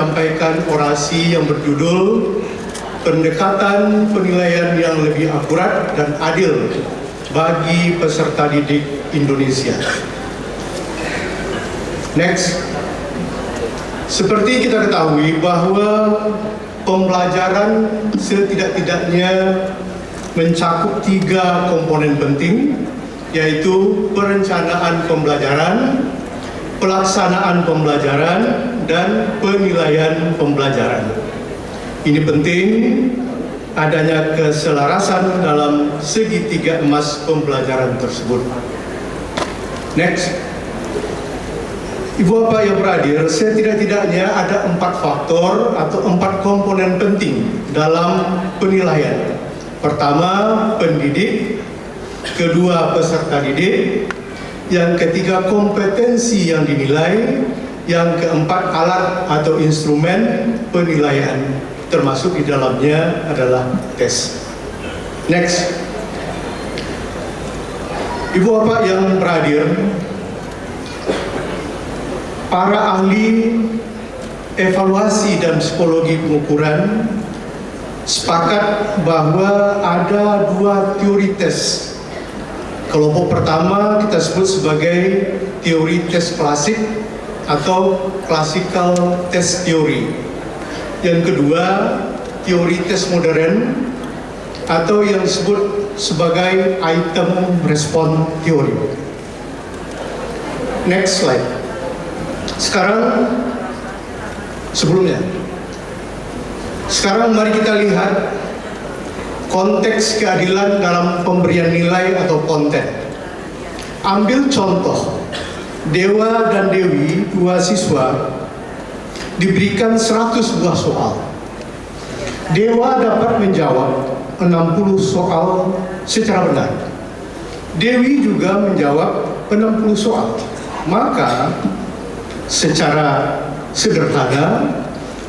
menyampaikan orasi yang berjudul Pendekatan Penilaian yang Lebih Akurat dan Adil bagi Peserta Didik Indonesia. Next. Seperti kita ketahui bahwa pembelajaran setidak-tidaknya mencakup 3 komponen penting, yaitu perencanaan pembelajaran, pelaksanaan pembelajaran, dan penilaian pembelajaran. Ini penting adanya keselarasan dalam segitiga emas pembelajaran tersebut. Next. Ibu Bapak yang berhadir, setidak-tidaknya ada 4 faktor atau 4 komponen penting dalam penilaian. Pertama, pendidik. Kedua, peserta didik. Yang ketiga, kompetensi yang dinilai. Yang keempat, alat atau instrumen penilaian. Termasuk di dalamnya adalah tes. Next. Ibu Bapak yang berhadir, para ahli evaluasi dan psikologi pengukuran sepakat bahwa ada 2 teori tes. Kelompok pertama kita sebut sebagai teori tes klasik atau classical test theory. Yang kedua, teori tes modern atau yang disebut sebagai item response theory. Next slide. Sekarang mari kita lihat konteks keadilan dalam pemberian nilai atau konten. Ambil contoh, Dewa dan Dewi, 2 siswa, diberikan 100 buah soal. Dewa dapat menjawab 60 soal secara benar. Dewi juga menjawab 60 soal. Maka secara sederhana,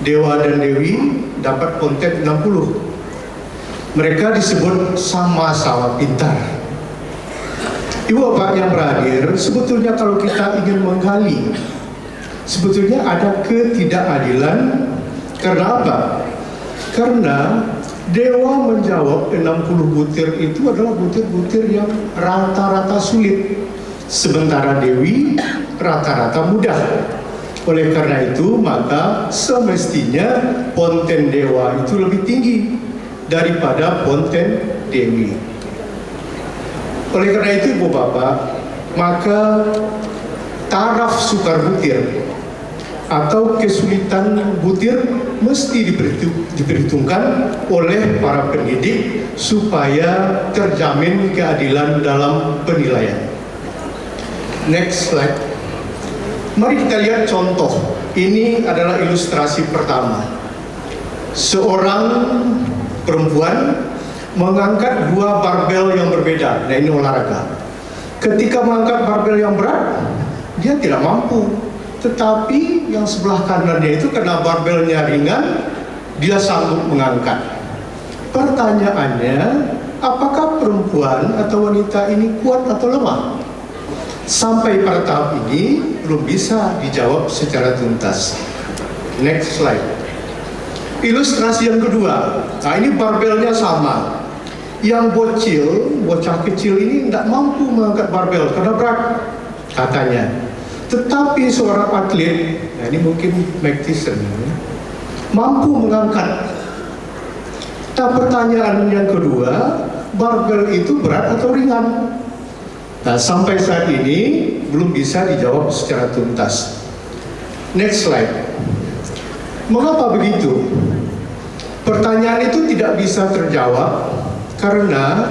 Dewa dan Dewi dapat konten 60. Mereka disebut sama-sama pintar. Ibu Bapak yang berhadir, sebetulnya kalau kita ingin menggali, sebetulnya ada ketidakadilan. Karena apa? Karena Dewa menjawab 60 butir itu adalah butir-butir yang rata-rata sulit, sementara Dewi rata-rata mudah. Oleh karena itu, maka semestinya konten Dewa itu lebih tinggi daripada konten Dewi. Oleh karena itu, Ibu Bapak, maka taraf sukar butir atau kesulitan butir mesti diperhitungkan oleh para pendidik supaya terjamin keadilan dalam penilaian. Next slide. Mari kita lihat contoh. Ini adalah ilustrasi pertama. Seorang perempuan mengangkat 2 barbel yang berbeda. Nah, ini olahraga. Ketika mengangkat barbel yang berat, dia tidak mampu. Tetapi yang sebelah kanannya itu karena barbelnya ringan, dia sanggup mengangkat. Pertanyaannya, apakah perempuan atau wanita ini kuat atau lemah? Sampai pada tahap ini belum bisa dijawab secara tuntas. Next slide. Ilustrasi yang kedua. Nah, ini barbelnya sama. Yang bocah kecil ini tidak mampu mengangkat barbel karena berat, katanya. Tetapi seorang atlet, nah ini mungkin Mike Tyson, mampu mengangkat. Nah, pertanyaan yang kedua, barbel itu berat atau ringan? Nah, sampai saat ini belum bisa dijawab secara tuntas. Next slide. Mengapa begitu? Pertanyaan itu tidak bisa terjawab karena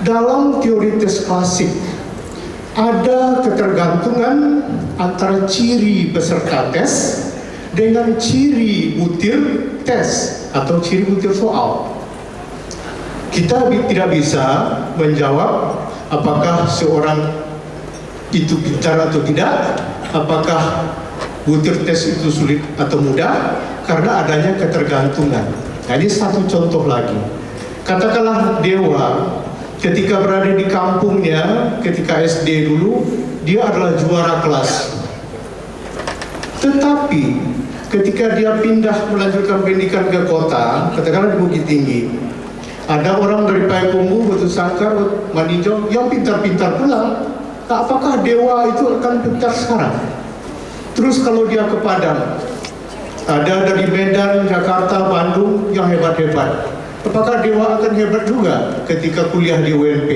dalam teori tes klasik ada ketergantungan antara ciri peserta tes dengan ciri butir tes atau ciri butir soal. Kita tidak bisa menjawab apakah seorang itu pintar atau tidak, apakah butir tes itu sulit atau mudah, karena adanya ketergantungan. Nah, ini satu contoh lagi. Katakanlah Dewa ketika berada di kampungnya, ketika SD dulu, dia adalah juara kelas. Tetapi ketika dia pindah melanjutkan pendidikan ke kota, katakanlah di Bukit Tinggi, ada orang dari Payakumbuh, Batu Sangkar, Maninjau yang pintar-pintar pula. Apakah dewa itu akan pintar sekarang? Terus kalau dia ke Padang, ada dari Medan, Jakarta, Bandung yang hebat-hebat. Apakah dewa akan hebat juga ketika kuliah di UNP?